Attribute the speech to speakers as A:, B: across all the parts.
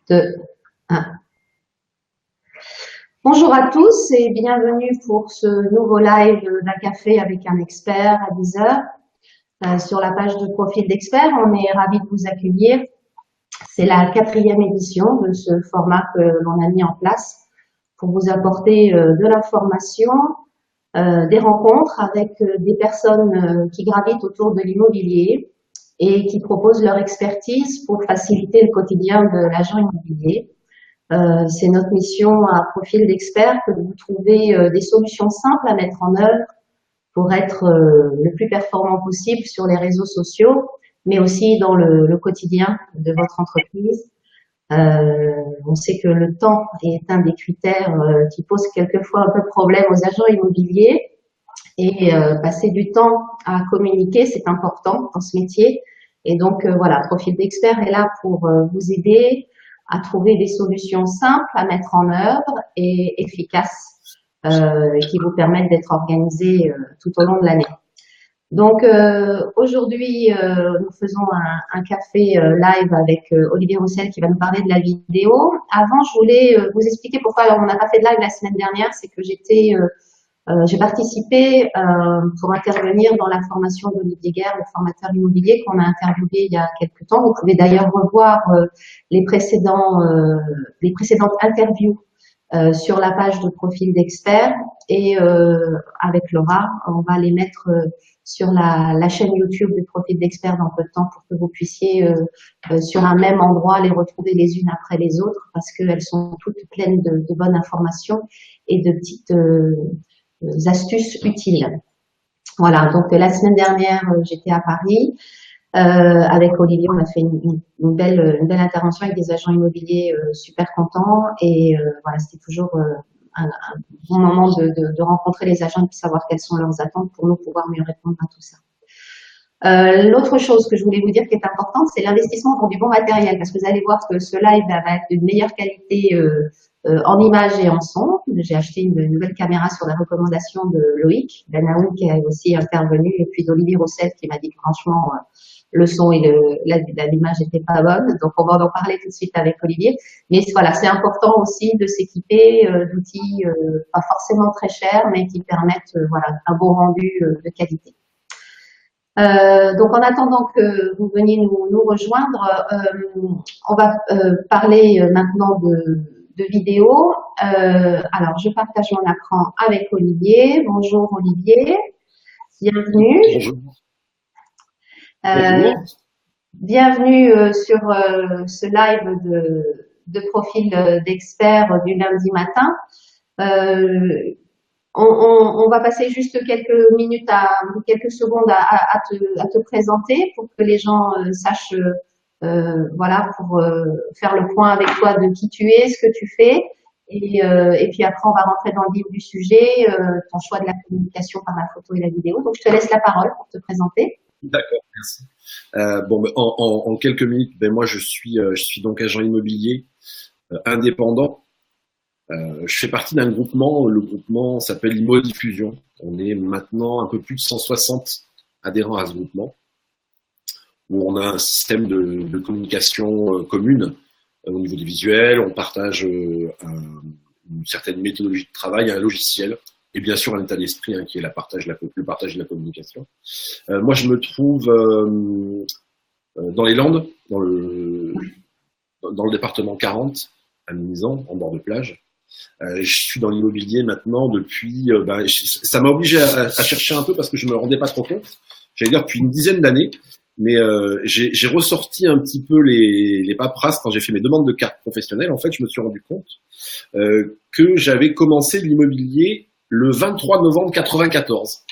A: 2, 1. Bonjour à tous et bienvenue pour ce nouveau live d'un café avec un expert à 10 heures sur la page de profil d'expert. On est ravis de vous accueillir. C'est la 4e édition de ce format que l'on a mis en place pour vous apporter de l'information, des rencontres avec des personnes qui gravitent autour de l'immobilier et qui proposent leur expertise pour faciliter le quotidien de l'agent immobilier. C'est notre mission à profil d'expert que de vous trouver des solutions simples à mettre en œuvre pour être le plus performant possible sur les réseaux sociaux, mais aussi dans le quotidien de votre entreprise. On sait que le temps est un des critères qui pose quelquefois un peu problème aux agents immobiliers et passer du temps à communiquer, c'est important dans ce métier. Et donc voilà, Profil d'expert est là pour vous aider à trouver des solutions simples à mettre en œuvre et efficaces qui vous permettent d'être organisé tout au long de l'année. Donc aujourd'hui, nous faisons un café live avec Olivier Roussel qui va nous parler de la vidéo. Avant, je voulais vous expliquer pourquoi on n'a pas fait de live la semaine dernière. C'est que j'ai participé pour intervenir dans la formation d'Olivier Guerre, le formateur immobilier qu'on a interviewé il y a quelques temps. Vous pouvez d'ailleurs revoir les précédentes interviews sur la page de profil d'expert et avec Laura, on va les mettre sur la chaîne YouTube du profil d'expert dans peu de temps pour que vous puissiez sur un même endroit les retrouver les unes après les autres parce qu'elles sont toutes pleines de bonnes informations et de petites astuces utiles. Voilà, donc la semaine dernière, j'étais à Paris. Avec Olivier, on a fait une belle intervention avec des agents immobiliers super contents et voilà, c'était toujours un bon moment de rencontrer les agents et de savoir quelles sont leurs attentes pour nous pouvoir mieux répondre à tout ça. L'autre chose que je voulais vous dire qui est importante, c'est l'investissement pour du bon matériel parce que vous allez voir que ce live va être d'une meilleure qualité en images et en son. J'ai acheté une nouvelle caméra sur la recommandation de Loïc Benaoun qui est aussi intervenu et puis d'Olivier Roussel qui m'a dit que franchement le son et l'image n'étaient pas bonnes. Donc on va en parler tout de suite avec Olivier. Mais voilà, c'est important aussi de s'équiper d'outils pas forcément très chers mais qui permettent voilà un bon rendu de qualité. Donc en attendant que vous veniez nous rejoindre, on va parler maintenant de vidéo. Alors je partage mon écran avec Olivier. Bonjour Olivier, bienvenue.
B: Bonjour.
A: Bienvenue sur ce live de profil d'expert du lundi matin. On va passer juste quelques minutes quelques secondes à te présenter pour que les gens sachent, voilà, pour faire le point avec toi de qui tu es, ce que tu fais. Et puis après, on va rentrer dans le vif du sujet, ton choix de la communication par la photo et la vidéo. Donc, je te laisse la parole pour te présenter.
B: D'accord, merci. Bon, en quelques minutes, moi, je suis donc agent immobilier indépendant. Je fais partie d'un groupement, le groupement s'appelle Immodiffusion. On est maintenant un peu plus de 160 adhérents à ce groupement, où on a un système de communication commune au niveau des visuels, on partage une certaine méthodologie de travail, un logiciel, et bien sûr un état d'esprit qui est le partage de la communication. Moi je me trouve dans les Landes, dans le département 40, à Mimizan, en bord de plage. Je suis dans l'immobilier maintenant depuis, ça m'a obligé à chercher un peu parce que je me rendais pas trop compte. J'allais dire depuis une dizaine d'années, mais j'ai ressorti un petit peu les paperasses quand j'ai fait mes demandes de carte professionnelle. En fait, je me suis rendu compte que j'avais commencé l'immobilier le 23 novembre 94.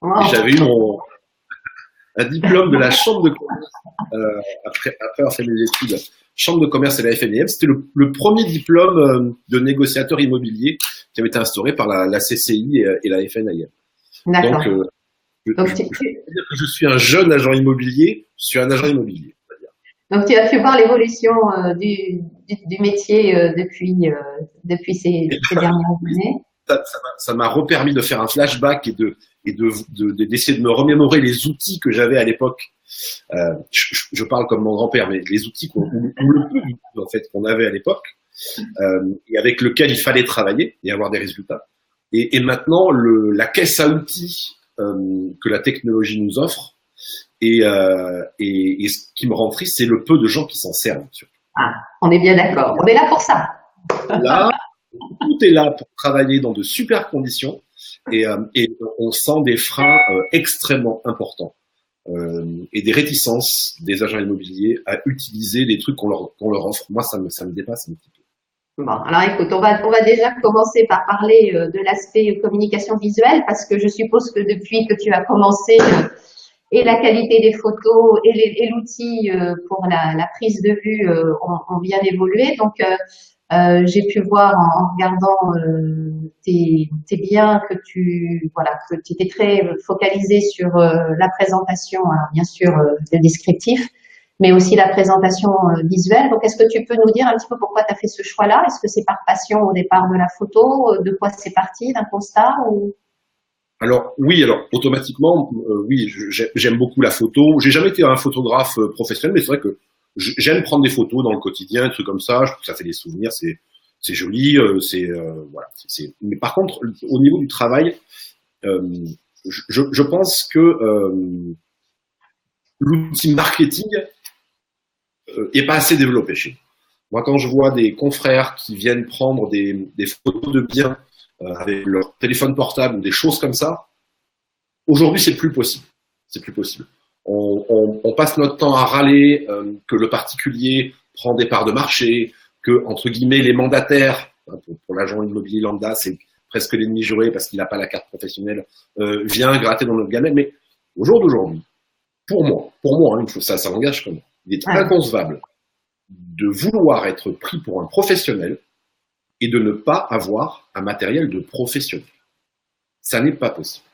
A: Wow.
B: Et j'avais eu un diplôme de la chambre de commerce après avoir fait mes études. Chambre de commerce et la FNIM, c'était le premier diplôme de négociateur immobilier qui avait été instauré par la CCI et la FNIM.
A: D'accord.
B: Donc, je peux dire que je suis un jeune agent immobilier, je suis un agent immobilier.
A: Donc, tu as pu voir l'évolution du métier depuis ces dernières années.
B: Ça m'a repermis de faire un flashback et et d'essayer de me remémorer les outils que j'avais à l'époque. Je parle comme mon grand-père, mais les outils ou le peu d'outils en fait qu'on avait à l'époque, et avec lequel il fallait travailler et avoir des résultats. Et maintenant, la caisse à outils que la technologie nous offre, et ce qui me rend triste, c'est le peu de gens qui s'en servent.
A: Ah, on est bien d'accord. On est là pour ça.
B: Là, tout est là pour travailler dans de super conditions, et on sent des freins extrêmement importants et des réticences des agents immobiliers à utiliser les trucs qu'on leur offre. Moi, ça me dépasse un petit peu.
A: Bon, alors écoute, on va déjà commencer par parler de l'aspect communication visuelle, parce que je suppose que depuis que tu as commencé, et la qualité des photos et l'outil pour la prise de vue ont bien évolué. Donc, j'ai pu voir en regardant tes biens que tu étais très focalisé sur la présentation, alors bien sûr le descriptif, mais aussi la présentation visuelle. Donc, est-ce que tu peux nous dire un petit peu pourquoi tu as fait ce choix-là? Est-ce que c'est par passion au départ de la photo? De quoi c'est parti? D'un constat ou...
B: Alors oui, automatiquement, oui, j'aime beaucoup la photo. J'ai jamais été un photographe professionnel, mais c'est vrai que j'aime prendre des photos dans le quotidien, des trucs comme ça. Je trouve que ça fait des souvenirs, c'est joli, voilà. Mais par contre, au niveau du travail, je pense que l'outil marketing est pas assez développé chez nous. Moi, quand je vois des confrères qui viennent prendre des photos de biens avec leur téléphone portable ou des choses comme ça, aujourd'hui, c'est plus possible. C'est plus possible. On passe notre temps à râler que le particulier prend des parts de marché, que, entre guillemets, les mandataires, pour l'agent immobilier lambda, c'est presque l'ennemi juré parce qu'il n'a pas la carte professionnelle, vient gratter dans notre gamelle. Mais au jour d'aujourd'hui, pour moi, hein, ça m'engage comme moi, il est inconcevable de vouloir être pris pour un professionnel et de ne pas avoir un matériel de professionnel. Ça n'est pas possible.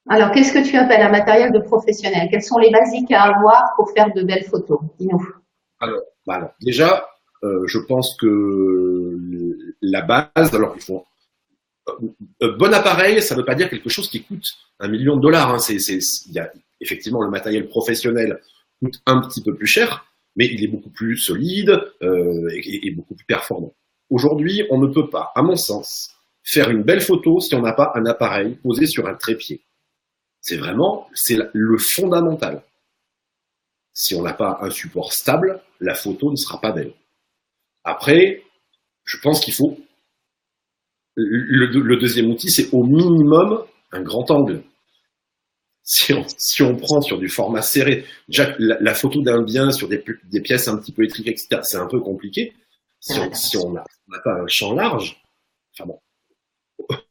A: Alors, qu'est-ce que tu appelles un matériel de professionnel? Quels sont les basiques à avoir pour faire de belles photos? Dis-nous.
B: Alors, déjà, je pense que la base, alors il faut bon appareil, ça ne veut pas dire quelque chose qui coûte $1 million. Hein. Il y a effectivement le matériel professionnel coûte un petit peu plus cher, mais il est beaucoup plus solide et beaucoup plus performant. Aujourd'hui, on ne peut pas, à mon sens, faire une belle photo si on n'a pas un appareil posé sur un trépied. C'est le fondamental. Si on n'a pas un support stable, la photo ne sera pas belle. Après, je pense qu'il faut... Le deuxième outil, c'est au minimum un grand angle. Si on prend sur du format serré, déjà la photo d'un bien sur des pièces un petit peu étriquées, etc., c'est un peu compliqué. Si on n'a pas un champ large, enfin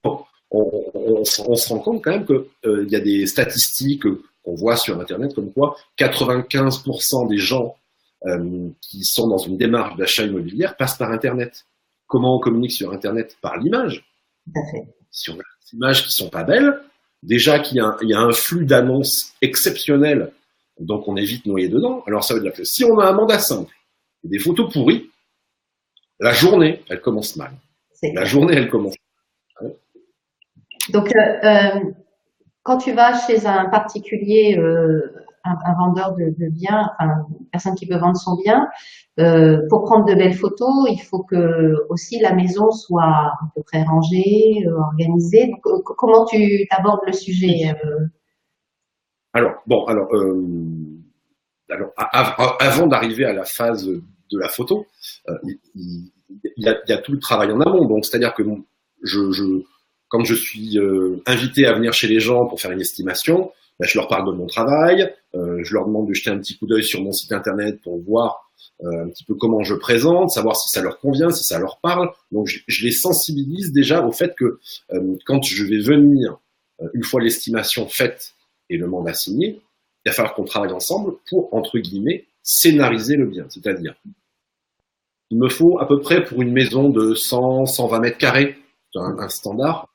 B: bon, on se rend compte quand même qu'il y a des statistiques qu'on voit sur Internet comme quoi 95% des gens qui sont dans une démarche d'achat immobilière passent par Internet. Comment on communique sur Internet? Par l'image.
A: Tout à fait.
B: Si on a des images qui sont pas belles, déjà qu'il y a un flux d'annonces exceptionnel, donc on évite de noyer dedans. Alors ça veut dire que si on a un mandat simple et des photos pourries, la journée, elle commence mal. Journée, elle commence mal.
A: Donc, quand tu vas chez un particulier, un vendeur de biens, enfin, une personne qui veut vendre son bien, pour prendre de belles photos, il faut que aussi la maison soit à peu près rangée, organisée. Donc, comment tu abordes le sujet?
B: Avant d'arriver à la phase de la photo, il y a tout le travail en amont. Donc, c'est-à-dire que quand je suis invité à venir chez les gens pour faire une estimation, je leur parle de mon travail, je leur demande de jeter un petit coup d'œil sur mon site internet pour voir un petit peu comment je présente, savoir si ça leur convient, si ça leur parle. Donc, je les sensibilise déjà au fait que quand je vais venir, une fois l'estimation faite et le mandat signé, il va falloir qu'on travaille ensemble pour, entre guillemets, scénariser le bien. C'est-à-dire, il me faut à peu près pour une maison de 100, 120 mètres carrés, un standard.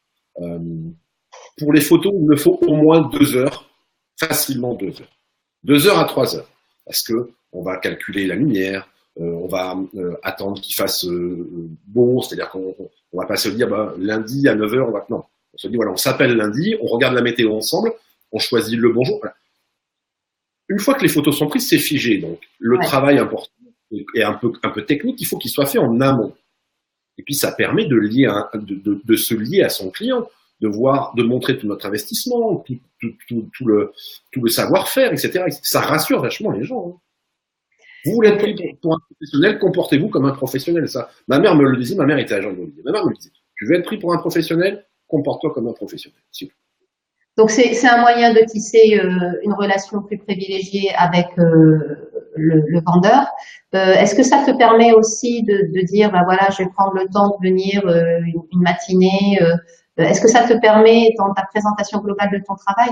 B: Pour les photos, il me faut au moins 2 heures, facilement 2 heures. 2 heures à 3 heures. Parce que on va calculer la lumière, on va attendre qu'il fasse beau, c'est-à-dire qu'on va pas se dire lundi à 9 heures, non. On se dit, voilà, on s'appelle lundi, on regarde la météo ensemble, on choisit le bonjour. Voilà. Une fois que les photos sont prises, c'est figé. Donc, le travail important et un peu technique, il faut qu'il soit fait en amont. Et puis, ça permet de se lier à son client, de montrer tout notre investissement, tout le savoir-faire, etc. Ça rassure vachement les gens. Hein. Vous voulez être pris pour un professionnel, comportez-vous comme un professionnel. Ça. Ma mère me le disait, ma mère était agent immobilier. Ma mère me le disait, tu veux être pris pour un professionnel, comporte-toi comme un professionnel.
A: Donc, c'est un moyen de tisser une relation plus privilégiée avec le vendeur. Est-ce que ça te permet aussi de dire, ben voilà, je vais prendre le temps de venir une matinée. Est-ce que ça te permet, dans ta présentation globale de ton travail,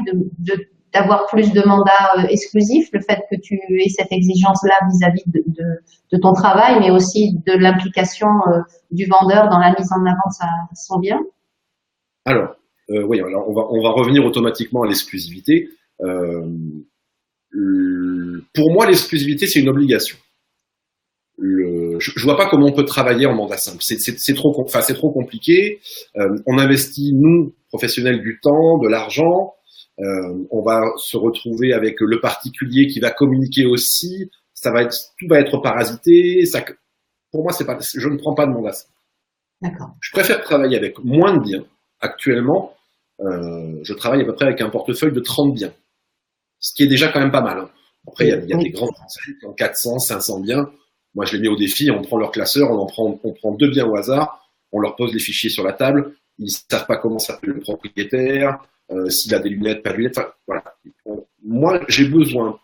A: d'avoir plus de mandats exclusifs, le fait que tu aies cette exigence-là vis-à-vis de ton travail, mais aussi de l'implication du vendeur dans la mise en avant de son bien?
B: Alors, oui, alors on va revenir automatiquement à l'exclusivité. Pour moi, l'exclusivité, c'est une obligation. Je vois pas comment on peut travailler en mandat simple. C'est trop compliqué. On investit, nous, professionnels, du temps, de l'argent. On va se retrouver avec le particulier qui va communiquer aussi. Tout va être parasité. Pour moi, je ne prends pas de mandat simple.
A: D'accord.
B: Je préfère travailler avec moins de biens. Actuellement, je travaille à peu près avec un portefeuille de 30 biens, ce qui est déjà quand même pas mal. Hein. Après, il y a des grands enseignes qui ont 400, 500 biens. Moi, je les mets au défi, on prend leur classeur, on prend 2 biens au hasard, on leur pose les fichiers sur la table, ils ne savent pas comment s'appelle le propriétaire, s'il a des lunettes, pas de lunettes, enfin, voilà. Moi, j'ai besoin,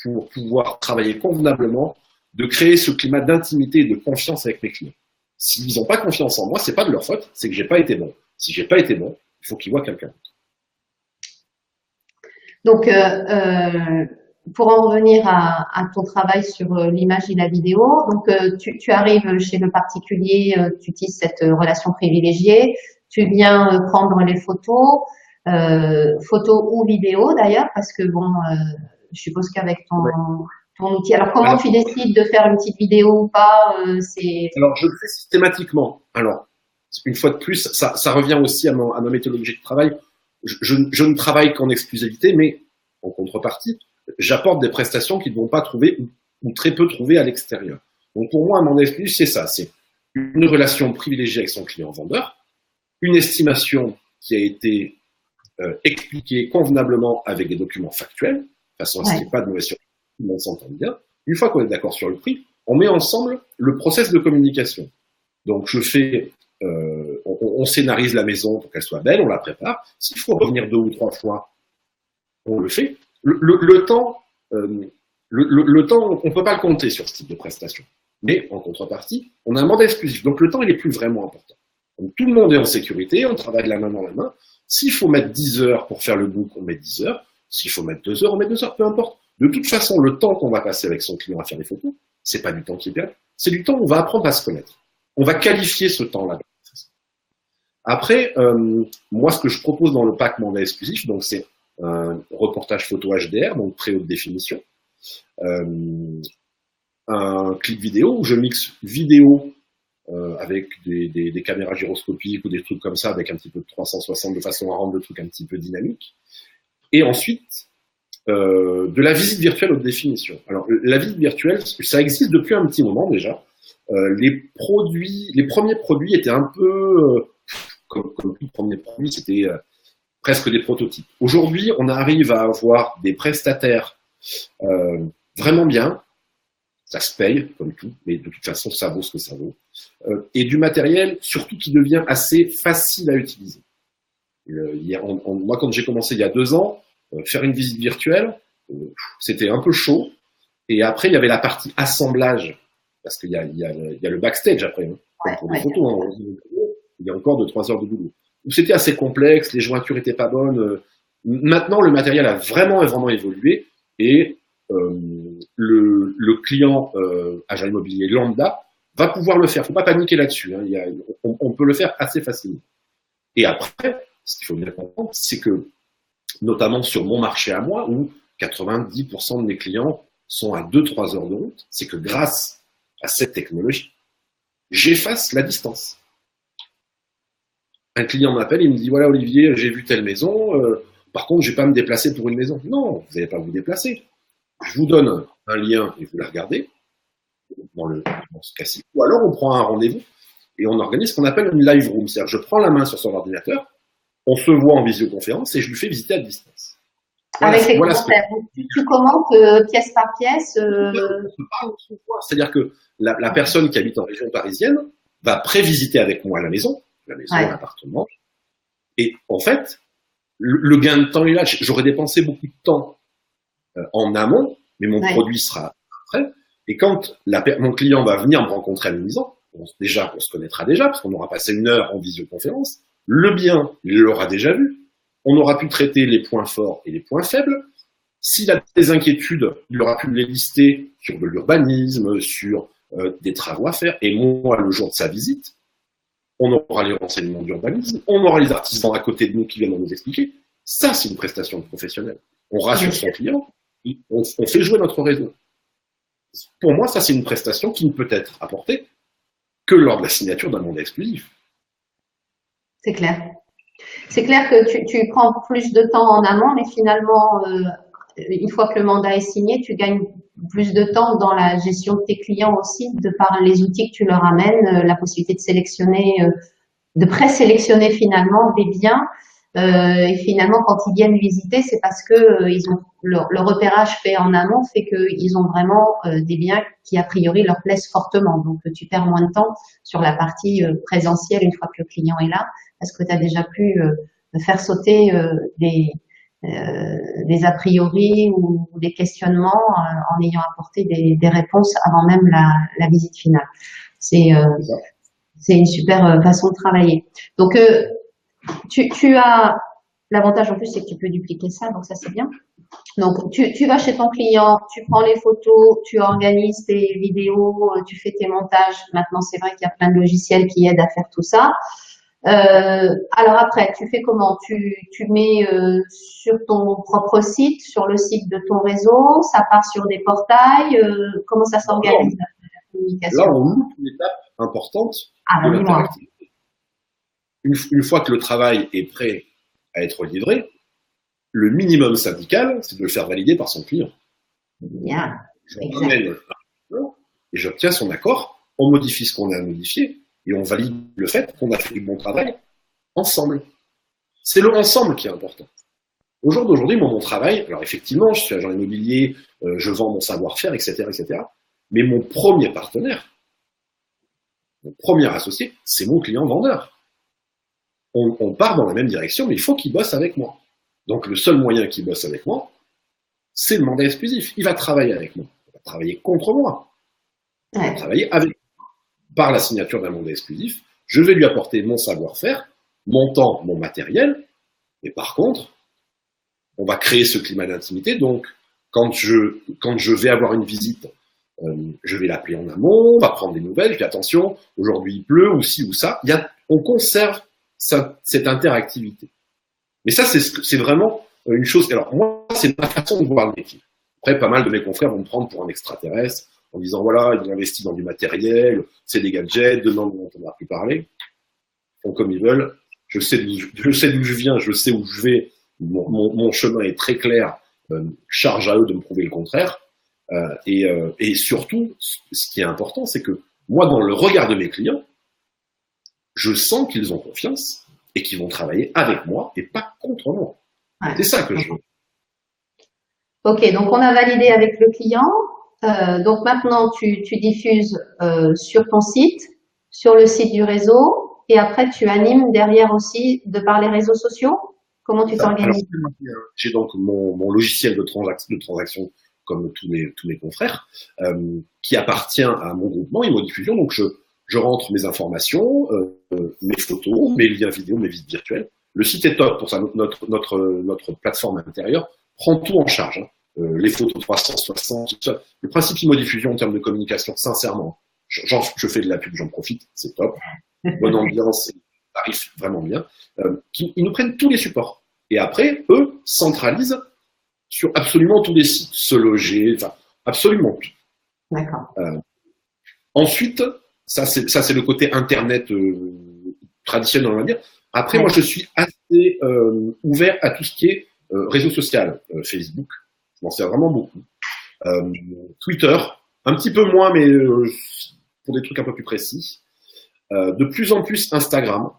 B: pour pouvoir travailler convenablement, de créer ce climat d'intimité et de confiance avec mes clients. S'ils n'ont pas confiance en moi, c'est pas de leur faute, c'est que j'ai pas été bon. Si j'ai pas été bon, il faut qu'ils voient quelqu'un.
A: Donc, pour en revenir à ton travail sur l'image et la vidéo, donc tu arrives chez le particulier, tu utilises cette relation privilégiée, tu viens prendre les photos, photos ou vidéos d'ailleurs, parce que bon, je suppose qu'avec ton outil. Alors, comment tu décides de faire une petite vidéo ou pas
B: Alors, je le fais systématiquement. Alors, une fois de plus, ça revient aussi à ma méthodologie de travail. Je ne travaille qu'en exclusivité, mais en contrepartie, j'apporte des prestations qu'ils ne vont pas trouver ou très peu trouver à l'extérieur. Donc, pour moi, mon exclusif, c'est ça. C'est une relation privilégiée avec son client vendeur, une estimation qui a été expliquée convenablement avec des documents factuels, de façon à ce qu'il n'y ait pas de mauvaise surprise. Tout le monde s'entend bien. Une fois qu'on est d'accord sur le prix, on met ensemble le process de communication. Donc, on scénarise la maison pour qu'elle soit belle, on la prépare. S'il faut revenir 2 ou 3 fois, on le fait. Le temps, on ne peut pas le compter sur ce type de prestation. Mais en contrepartie, on a un mandat exclusif. Donc, le temps, il est plus vraiment important. Donc, tout le monde est en sécurité, on travaille la main dans la main. S'il faut mettre 10 heures pour faire le book, on met 10 heures. S'il faut mettre 2 heures, on met 2 heures, peu importe. De toute façon, le temps qu'on va passer avec son client à faire les photos, c'est pas du temps qui est perdu, c'est du temps où on va apprendre à se connaître. On va qualifier ce temps-là. Après, moi, ce que je propose dans le pack mandat exclusif, donc c'est un reportage photo HDR, donc très haute définition, un clip vidéo où je mixe vidéo avec des caméras gyroscopiques ou des trucs comme ça, avec un petit peu de 360 de façon à rendre le truc un petit peu dynamique. Et ensuite, de la visite virtuelle haute définition. Alors, la visite virtuelle, ça existe depuis un petit moment déjà. Les premiers produits étaient un peu, comme tout premier produit, c'était presque des prototypes. Aujourd'hui, on arrive à avoir des prestataires vraiment bien. Ça se paye, comme tout, mais de toute façon, ça vaut ce que ça vaut. Et du matériel, surtout, qui devient assez facile à utiliser. Moi, quand j'ai commencé il y a 2 ans, faire une visite virtuelle, c'était un peu chaud. Et après, il y avait la partie assemblage, parce qu'il y a le backstage après, hein, pour des photos. Hein, il y a encore 2-3 heures de boulot. C'était assez complexe, les jointures étaient pas bonnes. Maintenant, le matériel a vraiment évolué et le client agent immobilier lambda va pouvoir le faire. Faut pas paniquer là-dessus. Hein. On peut le faire assez facilement. Et après, ce qu'il faut bien comprendre, c'est que notamment sur mon marché à moi, où 90% de mes clients sont à 2-3 heures de route, c'est que grâce à cette technologie, j'efface la distance. Un client m'appelle, il me dit, voilà Olivier, j'ai vu telle maison, par contre, je vais pas me déplacer pour une maison. Non, vous n'allez pas vous déplacer. Je vous donne un lien et vous la regardez dans ce cas-ci. Ou alors, on prend un rendez-vous et on organise ce qu'on appelle une live room. C'est-à-dire, je prends la main sur son ordinateur, on se voit en visioconférence et je lui fais visiter à distance.
A: Voilà, avec les commentaires. Tu commentes pièce par pièce.
B: C'est-à-dire que la personne qui habite en région parisienne va prévisiter avec moi la maison, l'appartement. Et en fait, le gain de temps est là. J'aurais dépensé beaucoup de temps en amont, mais mon produit sera prêt. Et quand mon client va venir me rencontrer à la maison, on se connaîtra déjà, parce qu'on aura passé 1 heure en visioconférence. Le bien, il l'aura déjà vu. On aura pu traiter les points forts et les points faibles. S'il a des inquiétudes, il aura pu les lister sur de l'urbanisme, sur des travaux à faire. Et moi, le jour de sa visite, on aura les renseignements d'urbanisme, on aura les artisans à côté de nous qui viennent nous expliquer. Ça, c'est une prestation professionnelle. On rassure son client, on fait jouer notre réseau. Pour moi, ça, c'est une prestation qui ne peut être apportée que lors de la signature d'un mandat exclusif.
A: C'est clair. C'est clair que tu prends plus de temps en amont, mais finalement, une fois que le mandat est signé, tu gagnes plus de temps dans la gestion de tes clients aussi, de par les outils que tu leur amènes, la possibilité de sélectionner, de présélectionner finalement des biens. Et finalement, quand ils viennent visiter, c'est parce que ils ont le repérage fait en amont fait qu'ils ont vraiment des biens qui a priori leur plaisent fortement. Donc, tu perds moins de temps sur la partie présentielle une fois que le client est là. Est-ce que tu as déjà pu faire sauter des a priori ou des questionnements en ayant apporté des réponses avant même la visite finale? C'est une super façon de travailler. Donc, tu as l'avantage en plus, c'est que tu peux dupliquer ça, donc ça c'est bien. Donc, tu vas chez ton client, tu prends les photos, tu organises tes vidéos, tu fais tes montages. Maintenant, c'est vrai qu'il y a plein de logiciels qui aident à faire tout ça. Alors après, tu fais comment? Tu mets sur ton propre site, sur le site de ton réseau, ça part sur des portails, comment ça s'organise la communication?
B: Là, on loupe une étape importante de l'interactivité. Une fois que le travail est prêt à être livré, le minimum syndical, c'est de le faire valider par son client.
A: Bien.
B: Je ramène et j'obtiens son accord, on modifie ce qu'on a à modifier et on valide le fait qu'on a fait du bon travail ensemble. C'est le ensemble qui est important. Au jour d'aujourd'hui, mon travail, alors effectivement, je suis agent immobilier, je vends mon savoir-faire, etc., etc. Mais mon premier partenaire, mon premier associé, c'est mon client vendeur. On part dans la même direction, mais il faut qu'il bosse avec moi. Donc, le seul moyen qu'il bosse avec moi, c'est le mandat exclusif. Il va travailler avec moi. Il va travailler contre moi. Il va travailler avec moi. Par la signature d'un mandat exclusif, je vais lui apporter mon savoir-faire, mon temps, mon matériel. Mais par contre, on va créer ce climat d'intimité. Donc, quand je vais avoir une visite, je vais l'appeler en amont, on va prendre des nouvelles. Je dis attention, aujourd'hui il pleut, ou ci ou ça. On conserve cette interactivité. Mais ça, c'est vraiment une chose. Alors, moi, c'est ma façon de voir le métier. Après, pas mal de mes confrères vont me prendre pour un extraterrestre en disant voilà, ils ont investi dans du matériel, c'est des gadgets, demain, on n'entendra plus parler. Ils font comme ils veulent. Je sais d'où je viens, je sais où je vais. Mon chemin est très clair. Charge à eux de me prouver le contraire. Et surtout, ce qui est important, c'est que moi, dans le regard de mes clients, je sens qu'ils ont confiance et qu'ils vont travailler avec moi et pas contre moi. Ouais. C'est ça que je veux.
A: Ok, donc on a validé avec le client. Donc maintenant, tu diffuses sur ton site, sur le site du réseau, et après tu animes derrière aussi de par les réseaux sociaux. Comment tu t'organises?
B: J'ai donc mon logiciel de transaction comme tous mes confrères, qui appartient à mon groupement Immodiffusion. Donc je rentre mes informations, mes photos, mes liens vidéo, mes visites virtuelles. Le site est top pour ça. Notre plateforme intérieure prend tout en charge. Hein. Les photos 360, tout ça. Le principe Immodiffusion en termes de communication, sincèrement, je fais de la pub, j'en profite, c'est top. Bonne ambiance, tarif vraiment bien. Ils nous prennent tous les supports. Et après, eux centralisent sur absolument tous les sites, se loger, enfin, absolument tout.
A: D'accord.
B: Ensuite, ça c'est le côté internet traditionnel, on va dire. Après, moi, je suis assez ouvert à tout ce qui est réseau social. Facebook, je m'en sers vraiment beaucoup. Twitter, un petit peu moins, mais pour des trucs un peu plus précis. De plus en plus Instagram.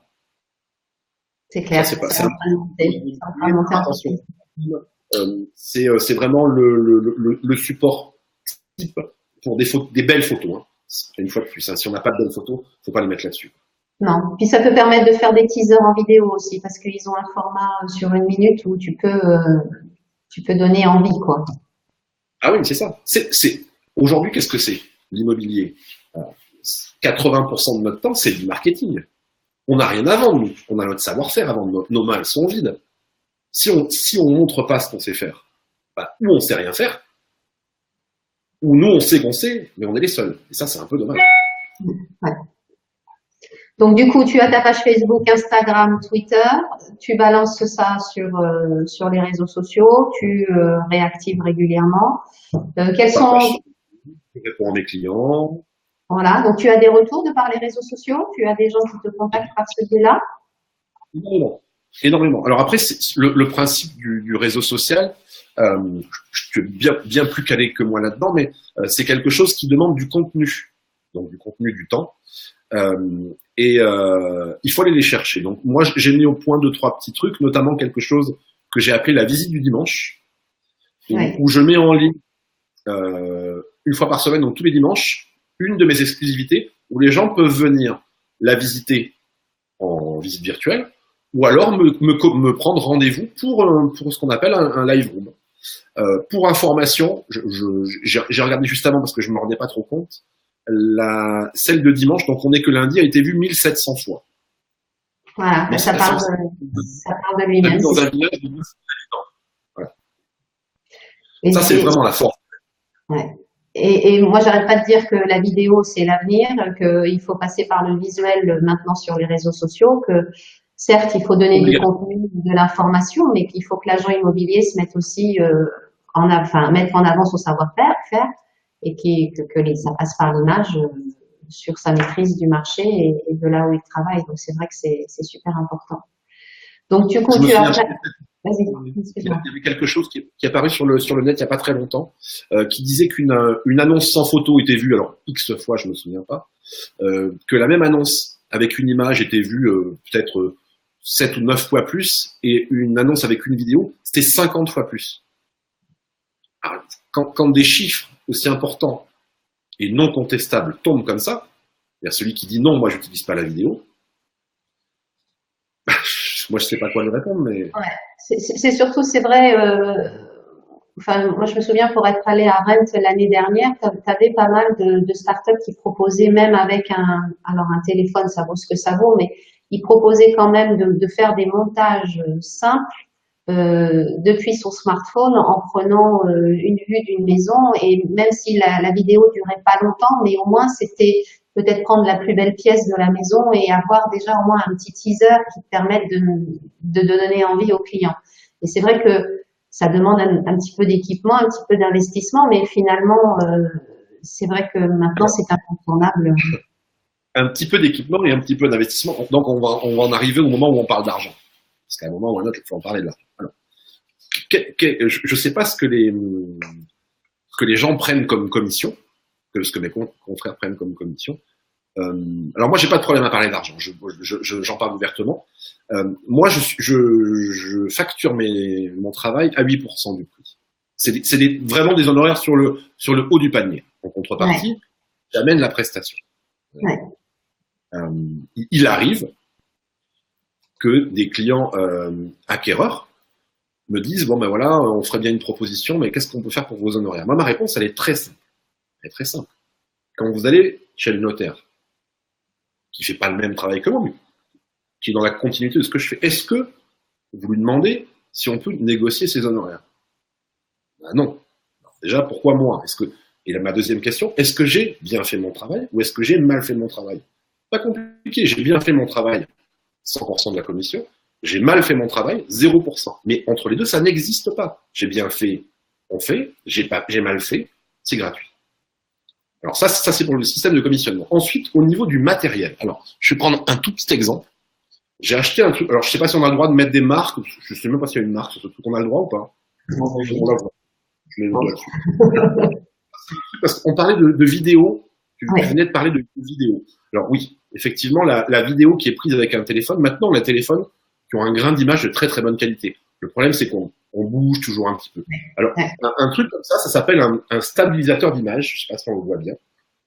A: C'est clair.
B: Ça,
A: c'est en train de monter.
B: Attention. C'est vraiment le support type pour des belles photos. Hein. Une fois de plus, hein. Si on n'a pas de belles photos, faut pas les mettre là-dessus.
A: Non. Puis ça peut permettre de faire des teasers en vidéo aussi, parce qu'ils ont un format sur 1 minute où tu peux donner envie, quoi.
B: Ah oui, c'est ça. Aujourd'hui, qu'est-ce que c'est l'immobilier? 80% de notre temps, c'est du marketing. On n'a rien à vendre, nous. On a notre savoir-faire à vendre. Nos mains, elles sont vides. Si on montre pas ce qu'on sait faire, ou on sait rien faire, ou nous, on sait qu'on sait, mais on est les seuls. Et ça, c'est un peu dommage.
A: Ouais. Donc, du coup, tu as ta page Facebook, Instagram, Twitter. Tu balances ça sur les réseaux sociaux. Tu réactives régulièrement. Quels sont...
B: Je réponds à mes clients.
A: Voilà. Donc, tu as des retours de par les réseaux sociaux? Tu as des gens qui te contactent par ce biais-là?
B: Énormément. Alors après, le principe du réseau social, je suis bien plus calé que moi là-dedans, mais c'est quelque chose qui demande du contenu. Donc, du contenu, du temps. Il faut aller les chercher. Donc moi j'ai mis au point 2-3 petits trucs, notamment quelque chose que j'ai appelé la visite du dimanche, où je mets en ligne une fois par semaine, donc tous les dimanches, une de mes exclusivités où les gens peuvent venir la visiter en visite virtuelle, ou alors me prendre rendez-vous pour ce qu'on appelle un live room. Pour information, j'ai regardé juste avant parce que je me rendais pas trop compte. Celle de dimanche, donc on est que lundi, a été vue 1700 fois.
A: Voilà, ça parle de lui-même.
B: Dans un village de 12 habitants. Voilà. Ça, c'est vraiment la force.
A: Ouais. Et moi, j'arrête pas de dire que la vidéo, c'est l'avenir, qu'il faut passer par le visuel maintenant sur les réseaux sociaux, que certes, il faut donner du contenu, de l'information, mais qu'il faut que l'agent immobilier se mette aussi mettre en avant son savoir-faire. Et que ça passe par l'image sur sa maîtrise du marché et de là où il travaille. Donc, c'est vrai que c'est super important. Donc, tu continues à... Vas-y,
B: il y avait quelque chose qui est apparu sur le net il n'y a pas très longtemps, qui disait qu'une annonce sans photo était vue, alors X fois, je me souviens pas, que la même annonce avec une image était vue peut-être 7 ou 9 fois plus, et une annonce avec une vidéo, c'était 50 fois plus. Alors, quand des chiffres aussi importants et non contestables tombent comme ça, il y a celui qui dit non, moi j'utilise pas la vidéo. Moi je sais pas quoi lui répondre, mais...
A: Ouais, c'est surtout, c'est vrai, moi je me souviens pour être allé à Rennes l'année dernière, tu avais pas mal de startups qui proposaient même avec un téléphone, ça vaut ce que ça vaut, mais ils proposaient quand même de faire des montages simples depuis son smartphone en prenant une vue d'une maison, et même si la vidéo durait pas longtemps, mais au moins c'était peut-être prendre la plus belle pièce de la maison et avoir déjà au moins un petit teaser qui te permette de donner envie aux clients. Et c'est vrai que ça demande un petit peu d'équipement, un petit peu d'investissement, mais finalement c'est vrai que maintenant c'est incontournable.
B: Un petit peu d'équipement et un petit peu d'investissement. Donc on va en arriver au moment où on parle d'argent. Parce qu'à un moment ou à un autre, il faut en parler de l'argent. Alors, je ne sais pas ce que les gens prennent comme commission, ce que mes confrères prennent comme commission. Alors moi, j'ai pas de problème à parler d'argent. J'en parle ouvertement. Moi, je facture mon travail à 8% du prix. C'est vraiment des honoraires sur le haut du panier. En contrepartie, j'amène la prestation.
A: Ouais.
B: Il arrive que des clients acquéreurs me disent bon ben voilà, on ferait bien une proposition, mais qu'est-ce qu'on peut faire pour vos honoraires? Moi, ma réponse, elle est très simple. Elle est très simple. Quand vous allez chez le notaire, qui fait pas le même travail que moi, mais qui est dans la continuité de ce que je fais, est-ce que vous lui demandez si on peut négocier ses honoraires? Ben non. Alors, déjà, pourquoi moi? Et là, ma deuxième question, est-ce que j'ai bien fait mon travail ou est-ce que j'ai mal fait mon travail? Pas compliqué, j'ai bien fait mon travail, 100% de la commission. J'ai mal fait mon travail, 0%. Mais entre les deux, ça n'existe pas. J'ai bien fait, on fait. J'ai mal fait, c'est gratuit. Alors ça c'est pour le système de commissionnement. Ensuite, au niveau du matériel. Alors, je vais prendre un tout petit exemple. J'ai acheté un truc. Alors, je sais pas si on a le droit de mettre des marques. Je sais même pas s'il y a une marque sur ce truc. On a le droit ou pas? On la voit. Je mets le doigt dessus. Parce qu'on parlait de vidéo. Tu venais de parler de vidéo. Alors oui, effectivement, la vidéo qui est prise avec un téléphone. Maintenant, on a des téléphones qui ont un grain d'image de très très bonne qualité. Le problème, c'est qu'on bouge toujours un petit peu. Alors, un truc comme ça s'appelle un stabilisateur d'image. Je sais pas si on le voit bien.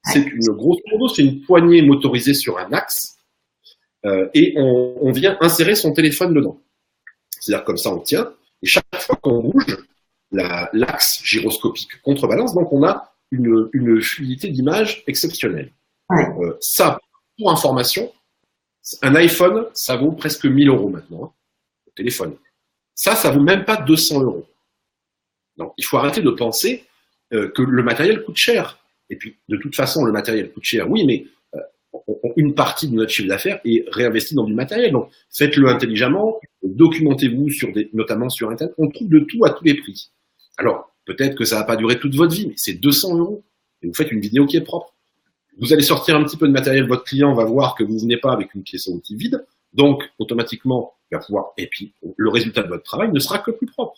B: C'est une grosse modo, c'est une poignée motorisée sur un axe. Et on vient insérer son téléphone dedans. C'est-à-dire comme ça on tient, et chaque fois qu'on bouge, l'axe gyroscopique contrebalance, donc on a une fluidité d'image exceptionnelle. Ça, pour information, un iPhone, ça vaut presque 1000 € maintenant, hein, le téléphone. Ça vaut même pas 200 €. Donc il faut arrêter de penser que le matériel coûte cher. Et puis, de toute façon, le matériel coûte cher, oui, mais une partie de notre chiffre d'affaires est réinvestie dans du matériel. Donc, faites-le intelligemment, documentez-vous notamment sur Internet. On trouve de tout à tous les prix. Alors, peut-être que ça va pas durer toute votre vie, mais c'est 200 € et vous faites une vidéo qui est propre. Vous allez sortir un petit peu de matériel, votre client va voir que vous venez pas avec une caisse outil vide, donc automatiquement, il va pouvoir, et puis le résultat de votre travail ne sera que plus propre.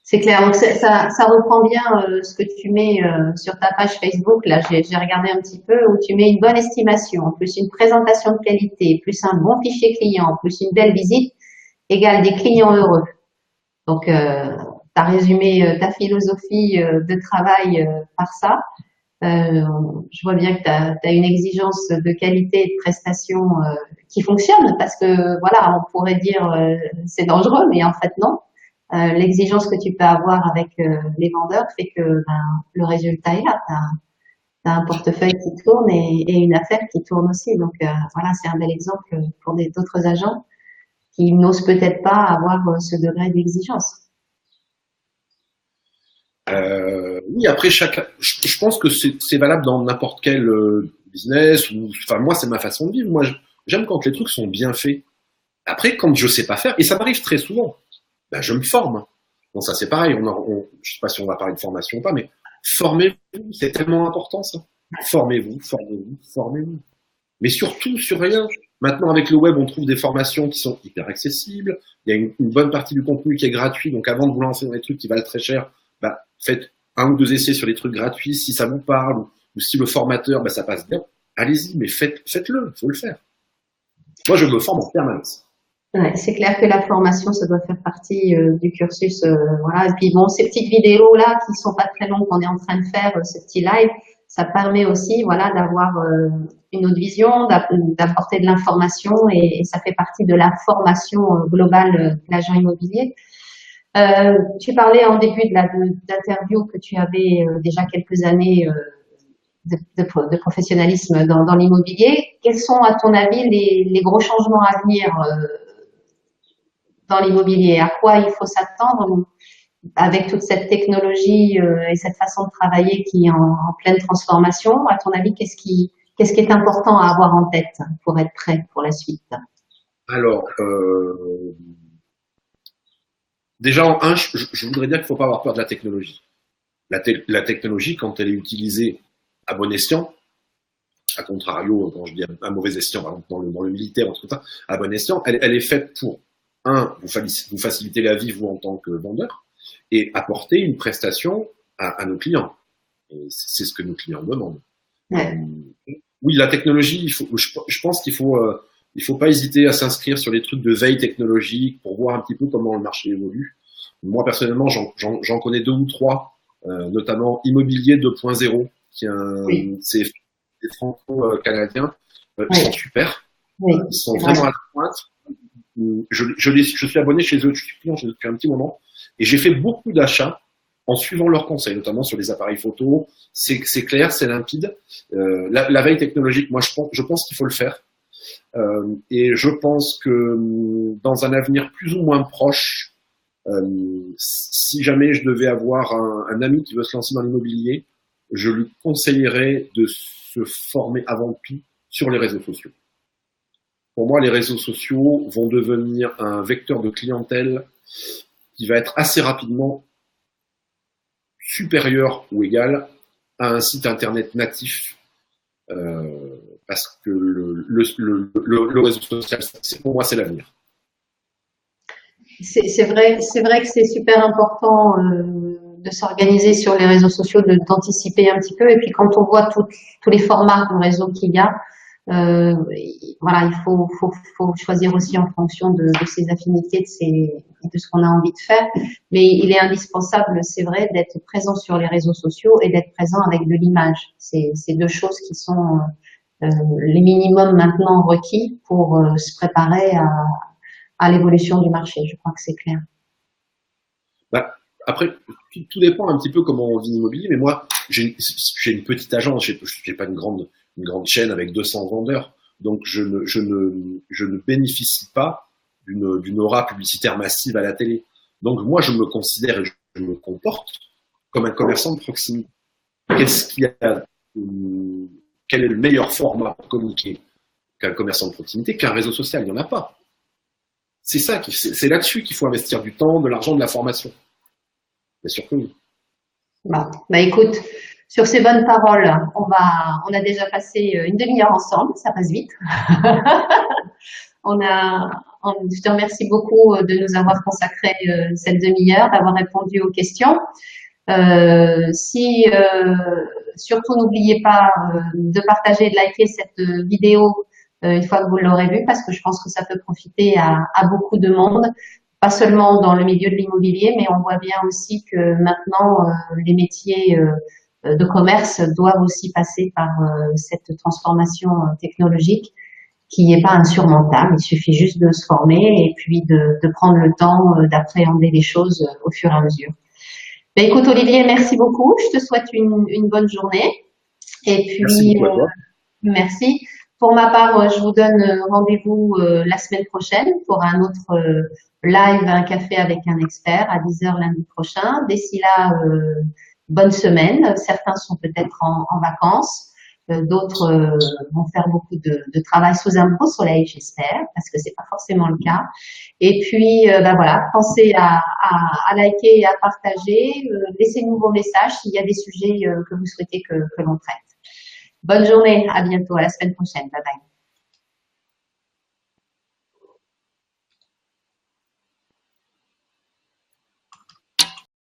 A: C'est clair. Donc ça reprend bien ce que tu mets sur ta page Facebook. Là, j'ai regardé un petit peu où tu mets une bonne estimation, plus une présentation de qualité, plus un bon fichier client, plus une belle visite, égale des clients heureux. Donc, tu as résumé ta philosophie de travail par ça. Je vois bien que tu as une exigence de qualité et de prestation qui fonctionne parce que voilà, on pourrait dire c'est dangereux, mais en fait non. L'exigence que tu peux avoir avec les vendeurs fait que le résultat est là. Tu as un portefeuille qui tourne et une affaire qui tourne aussi. Donc voilà, c'est un bel exemple pour d'autres agents qui n'osent peut-être pas avoir ce degré d'exigence.
B: Oui, après je pense que c'est valable dans n'importe quel business. Enfin, moi, c'est ma façon de vivre. Moi, j'aime quand les trucs sont bien faits. Après, quand je sais pas faire, et ça m'arrive très souvent, ben, je me forme. Bon, ça c'est pareil. Je sais pas si on va parler de formation ou pas, mais formez-vous, c'est tellement important ça. Formez-vous, formez-vous, formez-vous. Mais surtout sur rien. Maintenant, avec le web, on trouve des formations qui sont hyper accessibles. Il y a une bonne partie du contenu qui est gratuit. Donc, avant de vous lancer dans des trucs qui valent très cher, bah, faites 1 ou 2 essais sur les trucs gratuits. Si ça vous parle ou si le formateur, bah, ça passe bien, allez-y, mais faites-le. Il faut le faire. Moi, je me forme en permanence.
A: Ouais, c'est clair que la formation, ça doit faire partie du cursus. Voilà. Et puis bon, ces petites vidéos là qui sont pas très longues qu'on est en train de faire, ce petit live, ça permet aussi, voilà, d'avoir une autre vision, d'apporter de l'information et ça fait partie de la formation globale de l'agent immobilier. Tu parlais en début d'interview que tu avais déjà quelques années de professionnalisme dans l'immobilier. Quels sont, à ton avis, les gros changements à venir dans l'immobilier? À quoi il faut s'attendre avec toute cette technologie et cette façon de travailler qui est en pleine transformation? À ton avis, qu'est-ce qui est important à avoir en tête pour être prêt pour la suite?
B: Alors, déjà en un, je voudrais dire qu'il ne faut pas avoir peur de la technologie. La technologie, quand elle est utilisée à bon escient, à contrario, quand je dis un mauvais escient, par exemple dans le militaire, tout ça, à bon escient, elle est faite pour, vous faciliter la vie, vous, en tant que vendeur, et apporter une prestation à nos clients. Et c'est ce que nos clients demandent. Ouais. Oui, la technologie, je pense qu'il faut pas hésiter à s'inscrire sur les trucs de veille technologique pour voir un petit peu comment le marché évolue. Moi, personnellement, j'en connais 2 ou 3, notamment Immobilier 2.0, c'est des franco-canadiens. Ils sont super. Oui, ils sont vraiment à la pointe. Je suis abonné chez eux, je suis client chez eux depuis un petit moment, et j'ai fait beaucoup d'achats en suivant leurs conseils, notamment sur les appareils photo. C'est clair, c'est limpide. La veille technologique, moi, je pense qu'il faut le faire. Et je pense que dans un avenir plus ou moins proche, si jamais je devais avoir un ami qui veut se lancer dans l'immobilier, je lui conseillerais de se former avant tout sur les réseaux sociaux. Pour moi, les réseaux sociaux vont devenir un vecteur de clientèle qui va être assez rapidement supérieur ou égal à un site internet natif, parce que le réseau social, pour moi, c'est l'avenir.
A: C'est vrai que c'est super important de s'organiser sur les réseaux sociaux, d'anticiper un petit peu. Et puis quand on voit tous les formats de réseau qu'il y a, voilà, il faut choisir aussi en fonction de ses affinités, de ce qu'on a envie de faire. Mais il est indispensable, c'est vrai, d'être présent sur les réseaux sociaux et d'être présent avec de l'image. C'est deux choses qui sont les minimums maintenant requis pour se préparer à l'évolution du marché. Je crois que c'est clair.
B: Bah, après, tout dépend un petit peu comment on vit l'immobilier, mais moi, j'ai une petite agence, j'ai pas une grande chaîne avec 200 vendeurs, donc je ne bénéficie pas d'une aura publicitaire massive à la télé. Donc moi, je me considère et je me comporte comme un commerçant de proximité. Qu'est-ce qu'il y a, quel est le meilleur format pour communiquer qu'un commerçant de proximité, qu'un réseau social? Il n'y en a pas. C'est là-dessus qu'il faut investir du temps, de l'argent, de la formation. Bien sûr que oui.
A: Bon, bah écoute, sur ces bonnes paroles, on a déjà passé une demi-heure ensemble, ça passe vite. Je te remercie beaucoup de nous avoir consacré cette demi-heure, d'avoir répondu aux questions. Surtout n'oubliez pas de partager et de liker cette vidéo une fois que vous l'aurez vue, parce que je pense que ça peut profiter à beaucoup de monde, pas seulement dans le milieu de l'immobilier, mais on voit bien aussi que maintenant les métiers de commerce doivent aussi passer par cette transformation technologique qui n'est pas insurmontable. Il suffit juste de se former et puis de prendre le temps d'appréhender les choses au fur et à mesure. Ben, écoute Olivier, merci beaucoup. Je te souhaite une bonne journée. Et puis,
B: merci beaucoup à toi.
A: Merci. Pour ma part, je vous donne rendez-vous la semaine prochaine pour un autre live, un café avec un expert à 10h lundi prochain. D'ici là, bonne semaine. Certains sont peut-être en vacances. D'autres vont faire beaucoup de travail sous un beau soleil, j'espère, parce que c'est pas forcément le cas. Et puis, ben voilà, pensez à liker et à partager. Laissez-nous vos messages s'il y a des sujets que vous souhaitez que l'on traite. Bonne journée, à bientôt, à la semaine prochaine. Bye bye.